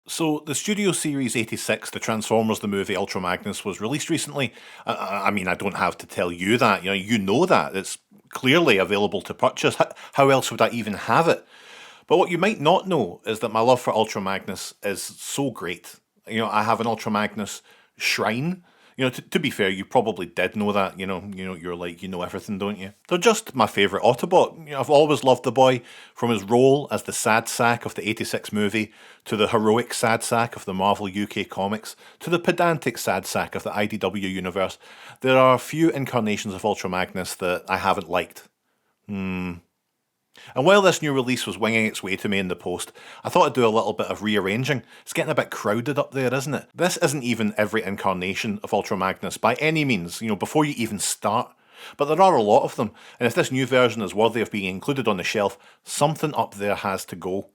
So, the Studio Series 86, the Transformers the movie Ultra Magnus, was released recently. I mean, I don't have to tell you that. You know that. It's clearly available to purchase. How else would I even have it? But what you might not know is that my love for Ultra Magnus is so great. I have an Ultra Magnus shrine. To be fair, you probably did know that. You're like, you know everything, don't you? They're just my favourite Autobot. I've always loved the boy, from his role as the sad sack of the 86 movie, to the heroic sad sack of the Marvel UK comics, to the pedantic sad sack of the IDW universe. There are few incarnations of Ultra Magnus that I haven't liked. And while this new release was winging its way to me in the post, I thought I'd do a little bit of rearranging. It's getting a bit crowded up there, isn't it? This isn't even every incarnation of Ultra Magnus by any means, before you even start. But there are a lot of them, and if this new version is worthy of being included on the shelf, something up there has to go.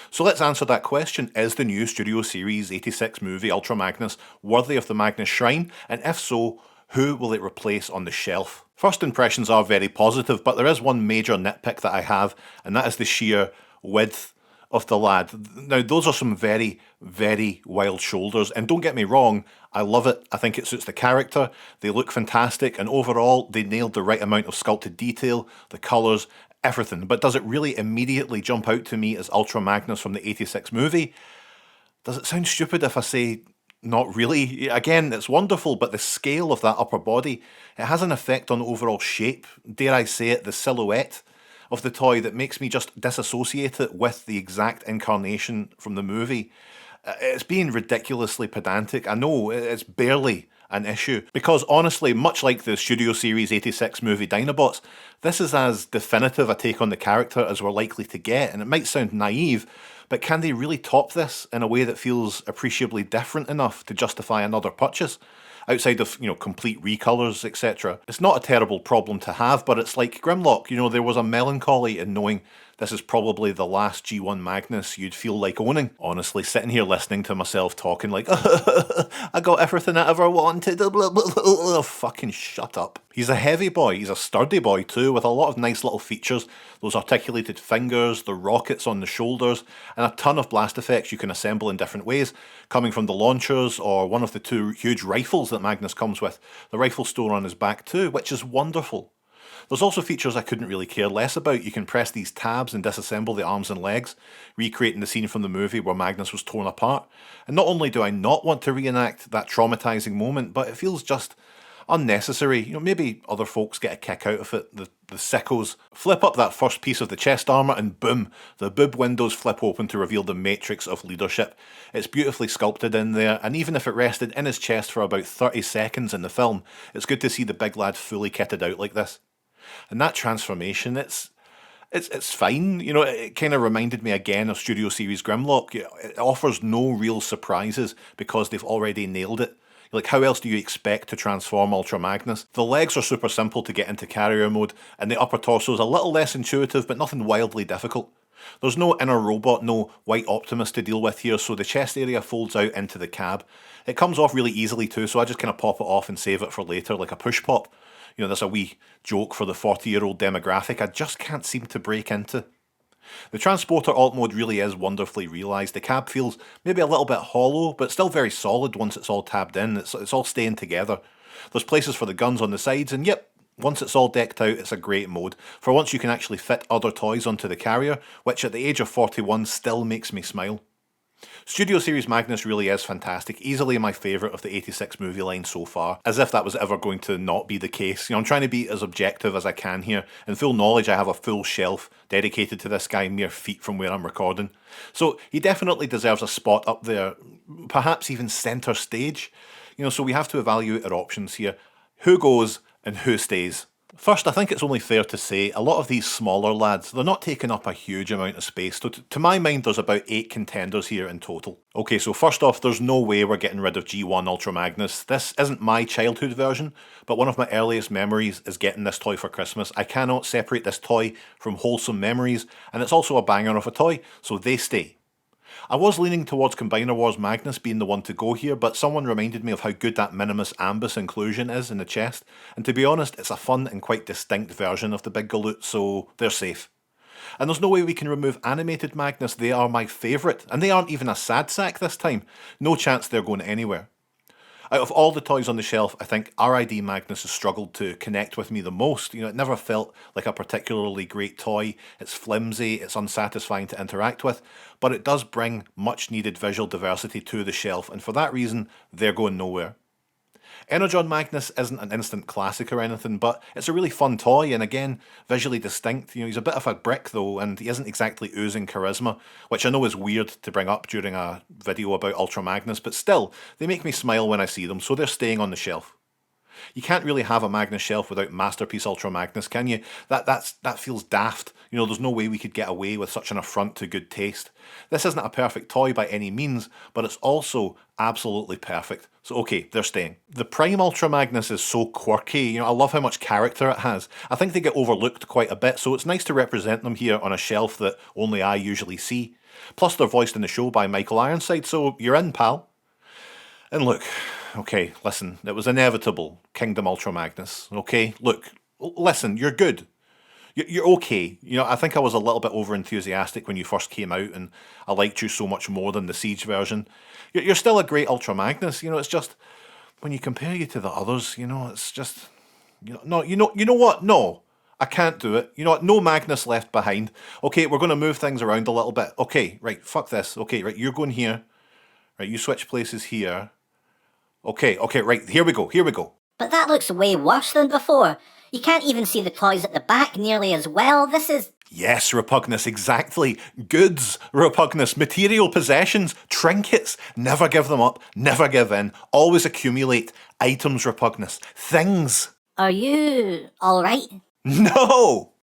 So let's answer that question. Is the new Studio Series 86 movie Ultra Magnus worthy of the Magnus Shrine? And if so, who will it replace on the shelf? First impressions are very positive, but there is one major nitpick that I have, and that is the sheer width of the lad. Now, those are some very, very wild shoulders, and don't get me wrong, I love it. I think it suits the character, they look fantastic, and overall, they nailed the right amount of sculpted detail, the colours, everything. But does it really immediately jump out to me as Ultra Magnus from the 86 movie? Does it sound stupid if I say not really? Again, it's wonderful, but the scale of that upper body, it has an effect on overall shape, dare I say it, the silhouette of the toy that makes me just disassociate it with the exact incarnation from the movie. It's being ridiculously pedantic. I know, it's barely an issue. Because honestly, much like the Studio Series 86 movie Dinobots, this is as definitive a take on the character as we're likely to get, and it might sound naive, but can they really top this in a way that feels appreciably different enough to justify another purchase? Outside of, complete recolours, etc. It's not a terrible problem to have, but it's like Grimlock, there was a melancholy in knowing this is probably the last G1 Magnus you'd feel like owning. Honestly, sitting here listening to myself talking like, I got everything I ever wanted, fucking shut up. He's a heavy boy, he's a sturdy boy too, with a lot of nice little features, those articulated fingers, the rockets on the shoulders, and a ton of blast effects you can assemble in different ways, coming from the launchers or one of the two huge rifles that Magnus comes with, the rifle store on his back too, which is wonderful. There's also features I couldn't really care less about. You can press these tabs and disassemble the arms and legs, recreating the scene from the movie where Magnus was torn apart. And not only do I not want to reenact that traumatising moment, but it feels just unnecessary. Maybe other folks get a kick out of it, the sickos. Flip up that first piece of the chest armour and boom, the boob windows flip open to reveal the matrix of leadership. It's beautifully sculpted in there, and even if it rested in his chest for about 30 seconds in the film, it's good to see the big lad fully kitted out like this. And that transformation, it's fine. It kind of reminded me again of Studio Series Grimlock. It offers no real surprises because they've already nailed it. Like, how else do you expect to transform Ultra Magnus? The legs are super simple to get into carrier mode, and the upper torso is a little less intuitive, but nothing wildly difficult. There's no inner robot, no White Optimus to deal with here, so the chest area folds out into the cab. It comes off really easily too, so I just kind of pop it off and save it for later, like a push pop. There's a wee joke for the 40-year-old demographic I just can't seem to break into. The Transporter alt mode really is wonderfully realised. The cab feels maybe a little bit hollow, but still very solid once it's all tabbed in. It's all staying together. There's places for the guns on the sides, and yep, once it's all decked out, it's a great mode. For once you can actually fit other toys onto the carrier, which at the age of 41 still makes me smile. Studio Series Magnus really is fantastic, easily my favourite of the 86 movie line so far, as if that was ever going to not be the case. I'm trying to be as objective as I can here, in full knowledge I have a full shelf dedicated to this guy mere feet from where I'm recording. So he definitely deserves a spot up there, perhaps even centre stage. So we have to evaluate our options here. Who goes and who stays? First, I think it's only fair to say a lot of these smaller lads, they're not taking up a huge amount of space, so to my mind there's about 8 contenders here in total. Okay, so first off, there's no way we're getting rid of G1 Ultra Magnus. This isn't my childhood version, but one of my earliest memories is getting this toy for Christmas. I cannot separate this toy from wholesome memories, and it's also a banger of a toy, so they stay. I was leaning towards Combiner Wars Magnus being the one to go here, but someone reminded me of how good that Minimus Ambus inclusion is in the chest, and to be honest, it's a fun and quite distinct version of the Big Galoot, so they're safe. And there's no way we can remove animated Magnus, they are my favourite. And they aren't even a sad sack this time. No chance they're going anywhere. Out of all the toys on the shelf, I think RID Magnus has struggled to connect with me the most. It never felt like a particularly great toy. It's flimsy, it's unsatisfying to interact with, but it does bring much needed visual diversity to the shelf, and for that reason, they're going nowhere. Energon Magnus isn't an instant classic or anything, but it's a really fun toy, and again, visually distinct. He's a bit of a brick though, and he isn't exactly oozing charisma, which I know is weird to bring up during a video about Ultra Magnus, but still, they make me smile when I see them, so they're staying on the shelf. You can't really have a Magnus shelf without Masterpiece Ultra Magnus, can you? That feels daft. There's no way we could get away with such an affront to good taste. This isn't a perfect toy by any means, but it's also absolutely perfect. So okay, they're staying. The Prime Ultra Magnus is so quirky. I love how much character it has. I think they get overlooked quite a bit, so it's nice to represent them here on a shelf that only I usually see. Plus they're voiced in the show by Michael Ironside, so you're in, pal. And look, okay, listen, it was inevitable, Kingdom Ultra Magnus, okay? Look, listen, you're good. You're okay. I think I was a little bit over-enthusiastic when you first came out, and I liked you so much more than the Siege version. You're still a great Ultra Magnus, it's just, when you compare you to the others, it's just, no, you know what? No, I can't do it. You know what? No Magnus left behind. Okay, we're going to move things around a little bit. Okay, right, fuck this. Okay, right, you're going here. Right, you switch places here. Okay, right, here we go. But that looks way worse than before. You can't even see the toys at the back nearly as well. This is... Yes, Repugnus, exactly. Goods, Repugnus, material possessions, trinkets. Never give them up, never give in. Always accumulate. Items, Repugnus. Things. Are you alright? No!